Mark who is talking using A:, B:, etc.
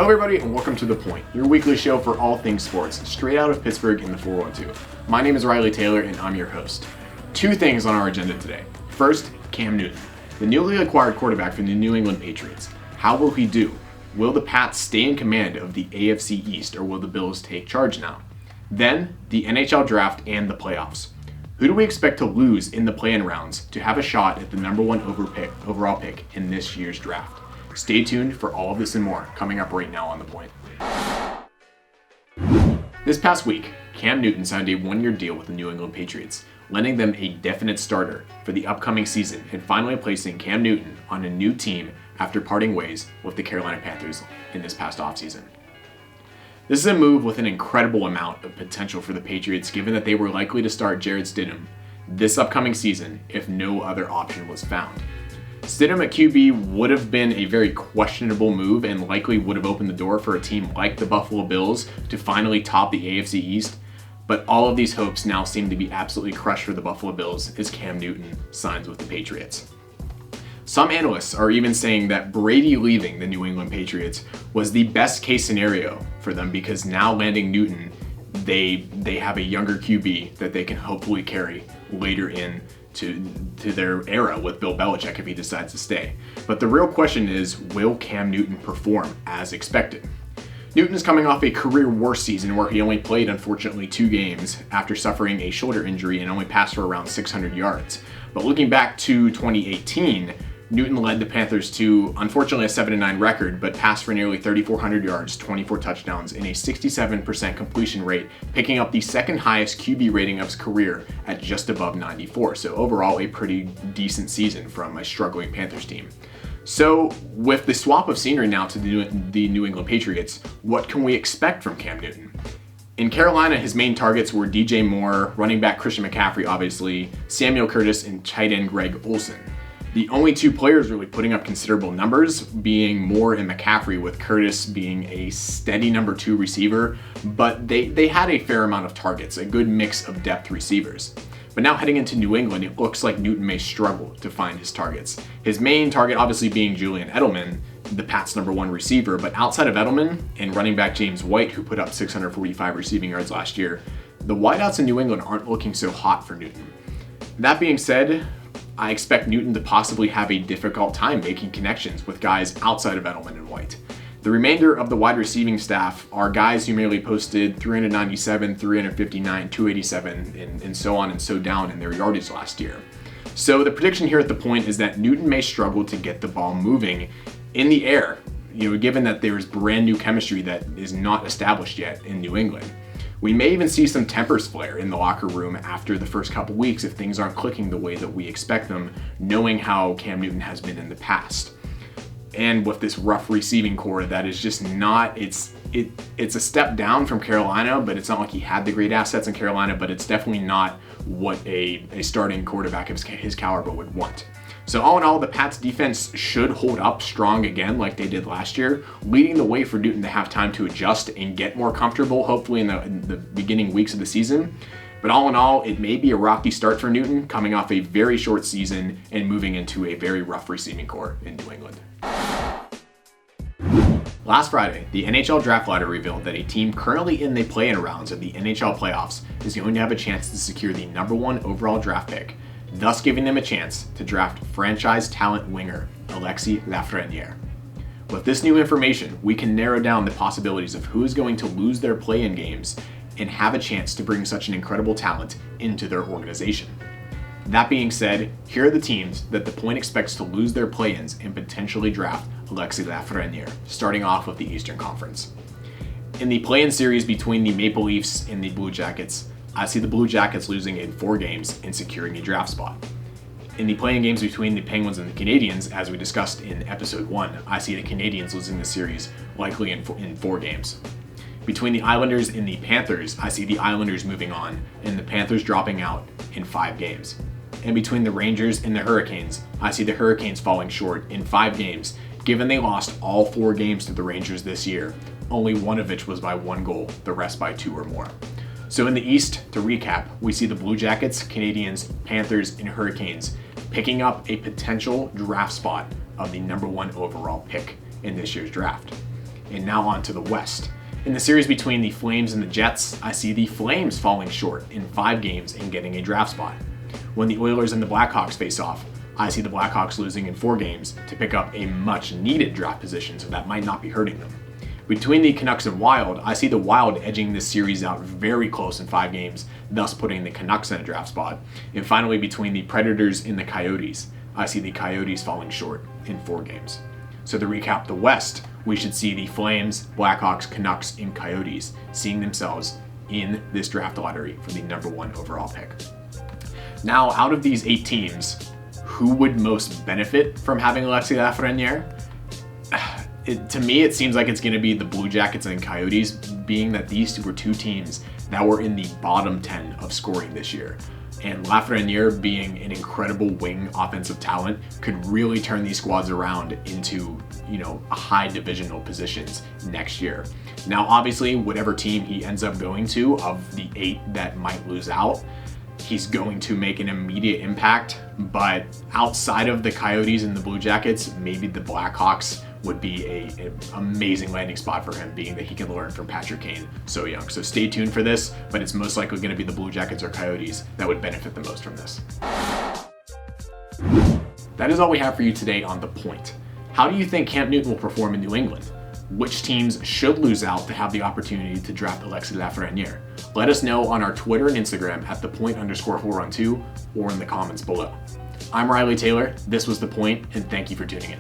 A: Hello everybody and welcome to The Point, your weekly show for all things sports, straight out of Pittsburgh in the 412. My name is Riley Taylor and I'm your host. Two things on our agenda today. First, Cam Newton, the newly acquired quarterback from the New England Patriots. How will he do? Will the Pats stay in command of the AFC East or will the Bills take charge now? Then, the NHL Draft and the playoffs. Who do we expect to lose in the play-in rounds to have a shot at the number one overall pick in this year's draft? Stay tuned for all of this and more coming up right now on The Point. This past week, Cam Newton signed a one-year deal with the New England Patriots, lending them a definite starter for the upcoming season and finally placing Cam Newton on a new team after parting ways with the Carolina Panthers in this past offseason. This is a move with an incredible amount of potential for the Patriots given that they were likely to start Jarrett Stidham this upcoming season if no other option was found. Stidham at QB would have been a very questionable move and likely would have opened the door for a team like the Buffalo Bills to finally top the AFC East, but all of these hopes now seem to be absolutely crushed for the Buffalo Bills as Cam Newton signs with the Patriots. Some analysts are even saying that Brady leaving the New England Patriots was the best case scenario for them because now landing Newton, they have a younger QB that they can hopefully carry later in to their era with Bill Belichick if he decides to stay. But the real question is, will Cam Newton perform as expected? Newton is coming off a career worst season where he only played, unfortunately, 2 games after suffering a shoulder injury and only passed for around 600 yards. But looking back to 2018, Newton led the Panthers to, unfortunately, a 7-9 record, but passed for nearly 3,400 yards, 24 touchdowns, and a 67% completion rate, picking up the second highest QB rating of his career at just above 94. So overall, a pretty decent season from a struggling Panthers team. So with the swap of scenery now to the New England Patriots, what can we expect from Cam Newton? In Carolina, his main targets were DJ Moore, running back Christian McCaffrey, obviously, Samuel Curtis, and tight end Greg Olsen. The only 2 players really putting up considerable numbers being Moore and McCaffrey, with Curtis being a steady number 2 receiver, but they had a fair amount of targets, a good mix of depth receivers. But now heading into New England, it looks like Newton may struggle to find his targets. His main target obviously being Julian Edelman, the Pats' number 1 receiver, but outside of Edelman and running back James White, who put up 645 receiving yards last year, the wideouts in New England aren't looking so hot for Newton. That being said, I expect Newton to possibly have a difficult time making connections with guys outside of Edelman and White. The remainder of the wide receiving staff are guys who merely posted 397, 359, 287, and so on and so down in their yardage last year. So the prediction here at The Point is that Newton may struggle to get the ball moving in the air, given that there's brand new chemistry that is not established yet in New England. We may even see some tempers flare in the locker room after the first couple weeks if things aren't clicking the way that we expect them, knowing how Cam Newton has been in the past. And with this rough receiving core that is just not, it's a step down from Carolina, but it's not like he had the great assets in Carolina, but it's definitely not what a starting quarterback of his caliber would want. So all in all, the Pats defense should hold up strong again like they did last year, leading the way for Newton to have time to adjust and get more comfortable, hopefully in the beginning weeks of the season. But all in all, it may be a rocky start for Newton, coming off a very short season and moving into a very rough receiving core in New England. Last Friday, the NHL Draft ladder revealed that a team currently in the play-in rounds of the NHL playoffs is going to have a chance to secure the number 1 overall draft pick, thus giving them a chance to draft franchise talent winger Alexis Lafreniere. With this new information, we can narrow down the possibilities of who is going to lose their play-in games and have a chance to bring such an incredible talent into their organization. That being said, here are the teams that The Point expects to lose their play-ins and potentially draft Alexis Lafreniere, starting off with the Eastern Conference. In the play-in series between the Maple Leafs and the Blue Jackets, I see the Blue Jackets losing in 4 games and securing a draft spot. In the playing games between the Penguins and the Canadiens, as we discussed in episode 1, I see the Canadiens losing the series likely in 4 games. Between the Islanders and the Panthers, I see the Islanders moving on and the Panthers dropping out in 5 games. And between the Rangers and the Hurricanes, I see the Hurricanes falling short in 5 games, given they lost all 4 games to the Rangers this year, only one of which was by 1 goal, the rest by 2 or more. So in the East, to recap, we see the Blue Jackets, Canadiens, Panthers, and Hurricanes picking up a potential draft spot of the number 1 overall pick in this year's draft. And now on to the West. In the series between the Flames and the Jets, I see the Flames falling short in 5 games and getting a draft spot. When the Oilers and the Blackhawks face off, I see the Blackhawks losing in 4 games to pick up a much needed draft position, so that might not be hurting them. Between the Canucks and Wild, I see the Wild edging this series out very close in 5 games, thus putting the Canucks in a draft spot. And finally, between the Predators and the Coyotes, I see the Coyotes falling short in 4 games. So to recap the West, we should see the Flames, Blackhawks, Canucks, and Coyotes seeing themselves in this draft lottery for the number 1 overall pick. Now, out of these 8 teams, who would most benefit from having Alexis Lafreniere? To me, it seems like it's going to be the Blue Jackets and Coyotes, being that these were 2 teams that were in the bottom 10 of scoring this year. And Lafreniere, being an incredible wing offensive talent, could really turn these squads around into, high divisional positions next year. Now, obviously, whatever team he ends up going to, of the 8 that might lose out, he's going to make an immediate impact. But outside of the Coyotes and the Blue Jackets, maybe the Blackhawks would be an amazing landing spot for him, being that he can learn from Patrick Kane so young. So stay tuned for this, but it's most likely going to be the Blue Jackets or Coyotes that would benefit the most from this. That is all we have for you today on The Point. How do you think Cam Newton will perform in New England? Which teams should lose out to have the opportunity to draft Alexis Lafreniere? Let us know on our Twitter and Instagram at @thepoint_412 or in the comments below. I'm Riley Taylor, this was The Point, and thank you for tuning in.